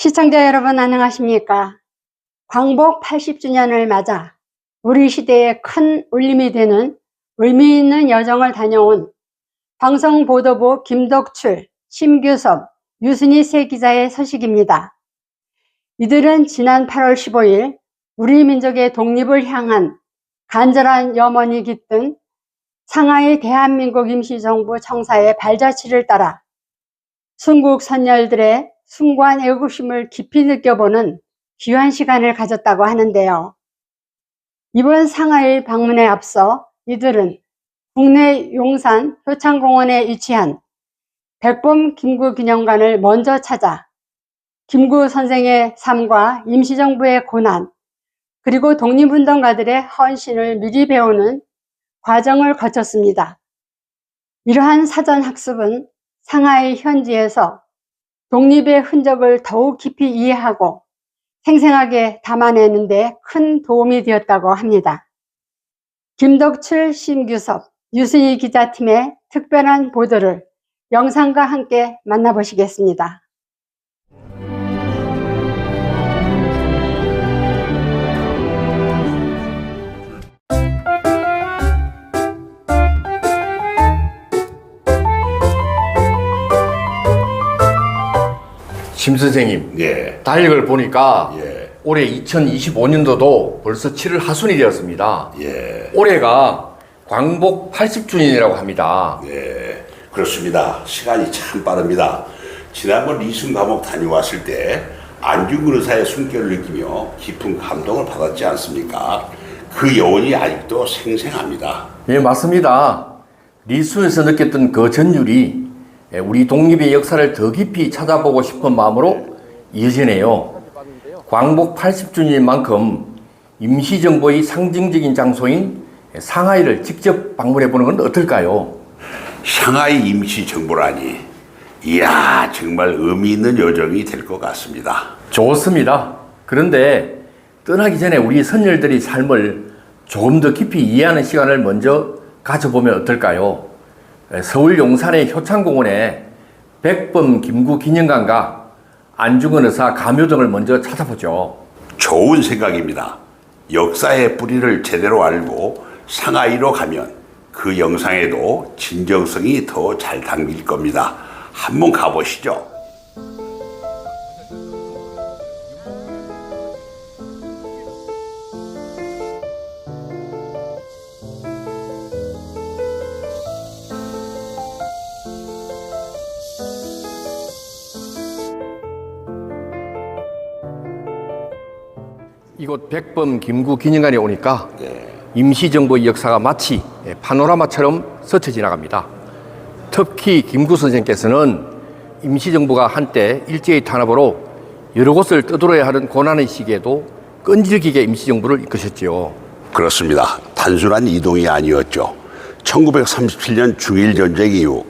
시청자 여러분 안녕하십니까? 광복 80주년을 맞아 우리 시대에 큰 울림이 되는 의미 있는 여정을 다녀온 방송보도부 김덕출, 심규섭, 유순희 세 기자의 소식입니다. 이들은 지난 8월 15일 우리 민족의 독립을 향한 간절한 염원이 깃든 상하이 대한민국 임시정부 청사의 발자취를 따라 순국 선열들의 숭고한 애국심을 깊이 느껴보는 귀한 시간을 가졌다고 하는데요. 이번 상하이 방문에 앞서 이들은 국내 용산 효창공원에 위치한 백범 김구 기념관을 먼저 찾아 김구 선생의 삶과 임시정부의 고난, 그리고 독립운동가들의 헌신을 미리 배우는 과정을 거쳤습니다. 이러한 사전학습은 상하이 현지에서 독립의 흔적을 더욱 깊이 이해하고 생생하게 담아내는 데 큰 도움이 되었다고 합니다. 김덕출, 심규섭, 유순희 기자팀의 특별한 보도를 영상과 함께 만나보시겠습니다. 심 선생님, 예. 달력을 보니까 예. 올해 2025년도도 벌써 7월 하순이 되었습니다. 예. 올해가 광복 80주년이라고 합니다. 예. 그렇습니다. 시간이 참 빠릅니다. 지난번 이순 감옥 다녀왔을 때 안중근 의사의 숨결을 느끼며 깊은 감동을 받았지 않습니까? 그 여운이 아직도 생생합니다. 네, 맞습니다. 리수에서 느꼈던 그 전율이 우리 독립의 역사를 더 깊이 찾아보고 싶은 마음으로 이어지네요. 광복 80주년인 만큼 임시정부의 상징적인 장소인 상하이를 직접 방문해 보는 건 어떨까요? 상하이 임시정부라니, 이야, 정말 의미 있는 여정이 될 것 같습니다. 좋습니다. 그런데 떠나기 전에 우리 선열들의 삶을 조금 더 깊이 이해하는 시간을 먼저 가져보면 어떨까요? 서울 용산의 효창공원에 백범 김구 기념관과 안중근 의사 가묘 등을 먼저 찾아보죠. 좋은 생각입니다. 역사의 뿌리를 제대로 알고 상하이로 가면 그 영상에도 진정성이 더 잘 담길 겁니다. 한번 가보시죠. 이곳 백범 김구 기념관에 오니까 임시정부의 역사가 마치 파노라마처럼 스쳐 지나갑니다. 특히 김구 선생께서는 임시정부가 한때 일제의 탄압으로 여러 곳을 떠돌아야 하는 고난의 시기에도 끈질기게 임시정부를 이끄셨지요. 그렇습니다. 단순한 이동이 아니었죠. 1937년 중일전쟁 이후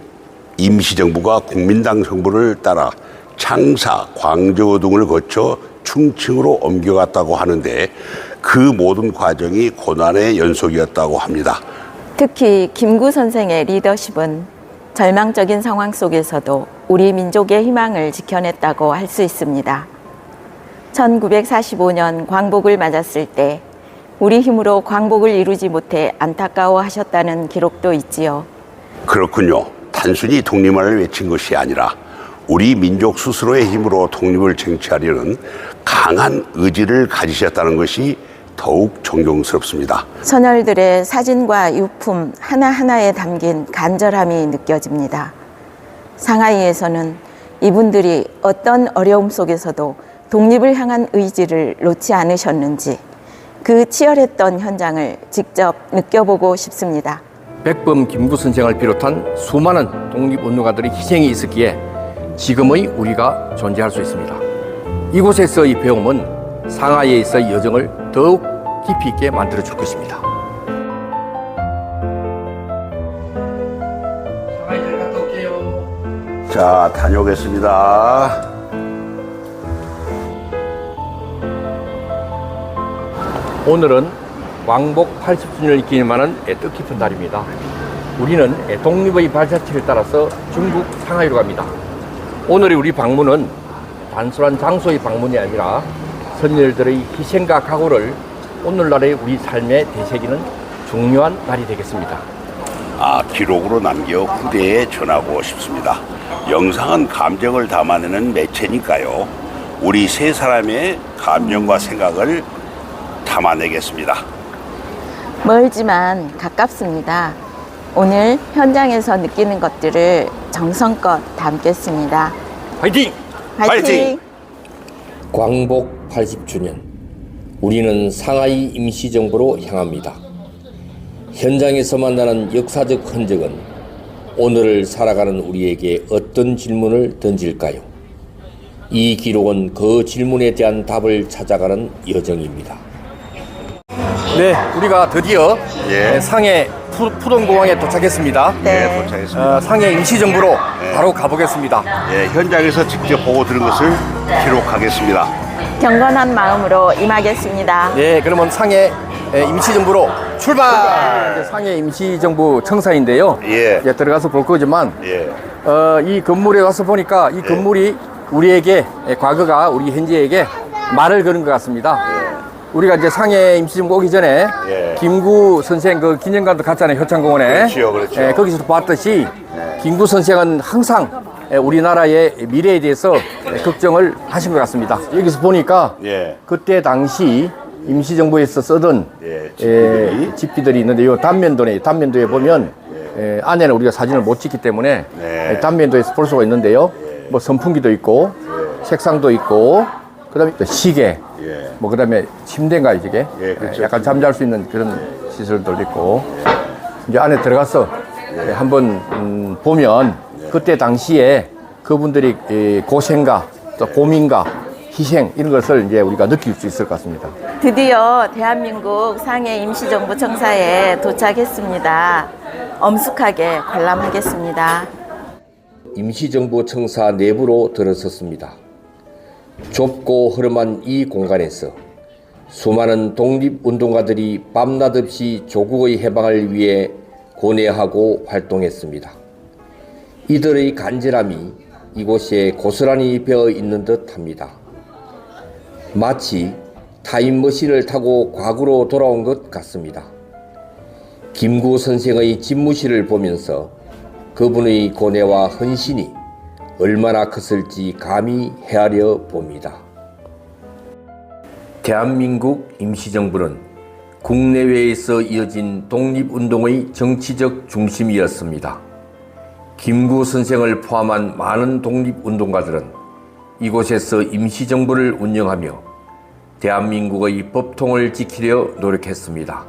임시정부가 국민당 정부를 따라 창사, 광저우 등을 거쳐 충칭으로 옮겨갔다고 하는데 그 모든 과정이 고난의 연속이었다고 합니다. 특히 김구 선생의 리더십은 절망적인 상황 속에서도 우리 민족의 희망을 지켜냈다고 할 수 있습니다. 1945년 광복을 맞았을 때 우리 힘으로 광복을 이루지 못해 안타까워하셨다는 기록도 있지요. 그렇군요. 단순히 독립만을 외친 것이 아니라 우리 민족 스스로의 힘으로 독립을 쟁취하려는 강한 의지를 가지셨다는 것이 더욱 존경스럽습니다. 선열들의 사진과 유품 하나하나에 담긴 간절함이 느껴집니다. 상하이에서는 이분들이 어떤 어려움 속에서도 독립을 향한 의지를 놓지 않으셨는지 그 치열했던 현장을 직접 느껴보고 싶습니다. 백범 김구 선생을 비롯한 수많은 독립운동가들의 희생이 있었기에 지금의 우리가 존재할 수 있습니다. 이곳에서의 배움은 상하이에 있어의 여정을 더욱 깊이 있게 만들어줄 것입니다. 상하이 잘 갔다 올게요. 자, 다녀오겠습니다. 오늘은 광복 80주년을 기념하는 뜻깊은 날입니다. 우리는 독립의 발자취를 따라서 중국 상하이로 갑니다. 오늘의 우리 방문은 단순한 장소의 방문이 아니라 선열들의 희생과 각오를 오늘날의 우리 삶에 되새기는 중요한 날이 되겠습니다. 기록으로 남겨 후대에 전하고 싶습니다. 영상은 감정을 담아내는 매체니까요. 우리 세 사람의 감정과 생각을 담아내겠습니다. 멀지만 가깝습니다. 오늘 현장에서 느끼는 것들을 정성껏 담겠습니다. 화이팅! 화이팅! 광복 80주년, 우리는 상하이 임시정부로 향합니다. 현장에서 만나는 역사적 흔적은 오늘을 살아가는 우리에게 어떤 질문을 던질까요? 이 기록은 그 질문에 대한 답을 찾아가는 여정입니다. 네, 우리가 드디어 상해 푸동공항에 도착했습니다. 네, 도착했습니다. 상해 임시정부로 바로 가보겠습니다. 현장에서 직접 보고 들은 것을 기록하겠습니다. 경건한 마음으로 임하겠습니다. 네, 그러면 상해 임시정부로 출발! 이제 상해 임시정부 청사인데요. 이제 들어가서 볼 거지만 이 건물에 와서 보니까 이 건물이 우리에게 과거가 우리 현재에게 말을 거는 것 같습니다. 우리가 이제 상해 임시정부 오기 전에 김구 선생 그 기념관도 갔잖아요. 효창공원에. 그렇죠. 거기서도 봤듯이 김구 선생은 항상 우리나라의 미래에 대해서 걱정을 하신 것 같습니다. 여기서 보니까 그때 당시 임시정부에서 쓰던 집기들이 있는데 이 단면도에 보면 안에는 우리가 사진을 못 찍기 때문에 단면도에서 볼 수가 있는데요. 뭐 선풍기도 있고 색상도 있고 그다음에 또 시계 뭐 그다음에 침대인가 이게 그렇죠. 약간 잠잘 수 있는 그런 시설도 있고 이제 안에 들어가서 한번 보면 그때 당시에 그분들이 고생과 또 고민과 희생 이런 것을 이제 우리가 느낄 수 있을 것 같습니다. 드디어 대한민국 상해 임시정부 청사에 도착했습니다. 엄숙하게 관람하겠습니다. 임시정부 청사 내부로 들어섰습니다. 좁고 허름한 이 공간에서 수많은 독립운동가들이 밤낮 없이 조국의 해방을 위해 고뇌하고 활동했습니다. 이들의 간절함이 이곳에 고스란히 배어 있는 듯 합니다. 마치 타임머신을 타고 과거로 돌아온 것 같습니다. 김구 선생의 집무실을 보면서 그분의 고뇌와 헌신이 얼마나 컸을지 감히 헤아려 봅니다. 대한민국 임시정부는 국내외에서 이어진 독립운동의 정치적 중심이었습니다. 김구 선생을 포함한 많은 독립운동가들은 이곳에서 임시정부를 운영하며 대한민국의 법통을 지키려 노력했습니다.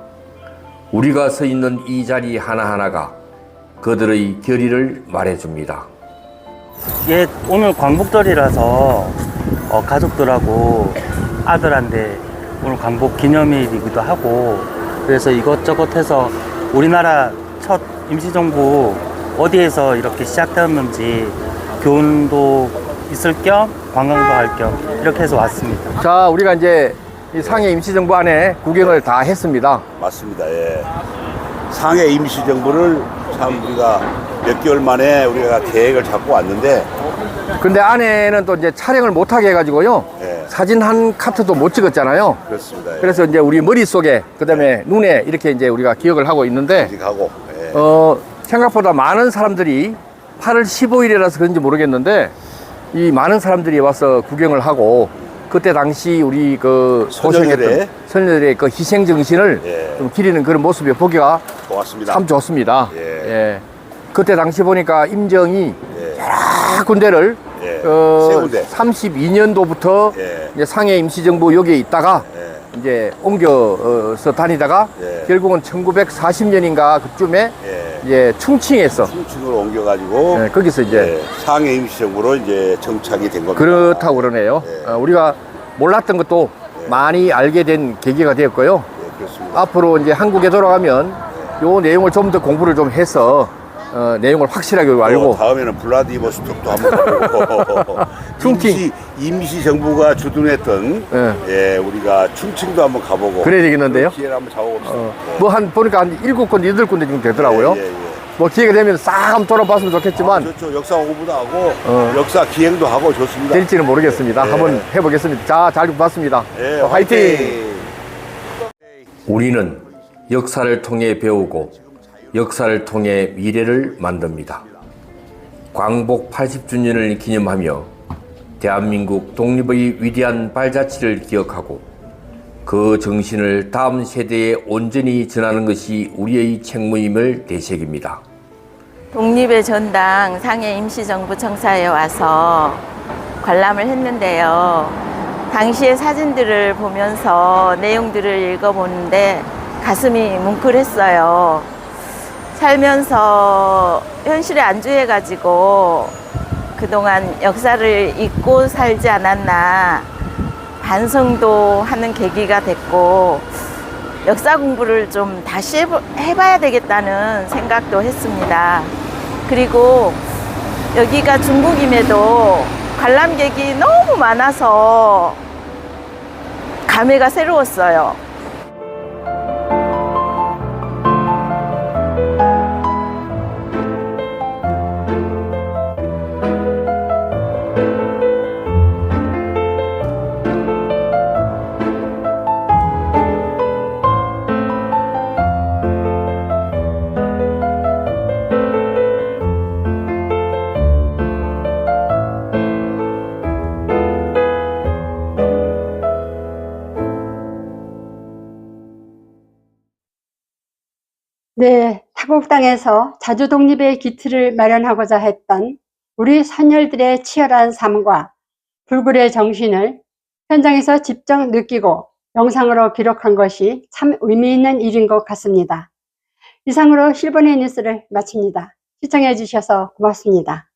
우리가 서 있는 이 자리 하나하나가 그들의 결의를 말해줍니다. 예, 오늘 광복절이라서 가족들하고 아들한테 오늘 광복 기념일이기도 하고 그래서 이것저것 해서 우리나라 첫 임시정부 어디에서 이렇게 시작되었는지 교훈도 있을 겸 관광도 할 겸 이렇게 해서 왔습니다. 자, 우리가 이제 이 상해 임시정부 안에 구경을 다 했습니다. 맞습니다. 상해 임시정부를 참 우리가 몇 개월 만에 우리가 계획을 잡고 왔는데 근데 안에는 또 이제 촬영을 못하게 해가지고요. 사진 한 카트도 못 찍었잖아요. 그렇습니다. 그래서 이제 우리 머릿속에 그다음에 눈에 이렇게 이제 우리가 기억을 하고 있는데 하고 생각보다 많은 사람들이 8월 15일이라서 그런지 모르겠는데 이 많은 사람들이 와서 구경을 하고 그때 당시 우리 그 고생했던 선녀들의 그 희생 정신을 좀 기리는 그런 모습이 보기가 고맙습니다. 참 좋습니다. 그때 당시 보니까 임정이 여러 군데를 32년도부터 이제 상해 임시정부 여기에 있다가 이제 옮겨서 다니다가 결국은 1940년인가 그쯤에 이제 충칭으로 옮겨가지고 거기서 이제 상해 임시정부로 이제 정착이 된 겁니다. 그렇다고 그러네요. 우리가 몰랐던 것도 많이 알게 된 계기가 되었고요. 그렇습니다. 앞으로 이제 한국에 돌아가면 요 내용을 좀 더 공부를 좀 해서 내용을 확실하게 알고 다음에는 블라디보스톡도 한번 가보고 충칭 임시정부가 주둔했던 우리가 충칭도 한번 가보고 그래야 되겠는데요. 기회를 한번 잡아봅시다. 뭐 보니까 한 7군데, 8군데 정도 되더라고요. 뭐 기회가 되면 싹 한번 돌아봤으면 좋겠지만 좋죠. 역사 공부도 하고 어. 역사 기행도 하고 좋습니다. 될지는 모르겠습니다. 네. 한번 해보겠습니다. 자, 잘 봤습니다. 네, 화이팅! 우리는 역사를 통해 배우고 역사를 통해 미래를 만듭니다. 광복 80주년을 기념하며 대한민국 독립의 위대한 발자취를 기억하고 그 정신을 다음 세대에 온전히 전하는 것이 우리의 책무임을 되새깁니다. 독립의 전당 상해 임시정부 청사에 와서 관람을 했는데요. 당시의 사진들을 보면서 내용들을 읽어보는데 가슴이 뭉클했어요. 살면서 현실에 안주해가지고 그동안 역사를 잊고 살지 않았나 반성도 하는 계기가 됐고 역사 공부를 좀 다시 해봐야 되겠다는 생각도 했습니다. 그리고 여기가 중국임에도 관람객이 너무 많아서 감회가 새로웠어요. 네, 타국 땅에서 자주 독립의 기틀을 마련하고자 했던 우리 선열들의 치열한 삶과 불굴의 정신을 현장에서 직접 느끼고 영상으로 기록한 것이 참 의미 있는 일인 것 같습니다. 이상으로 실버네 뉴스를 마칩니다. 시청해 주셔서 고맙습니다.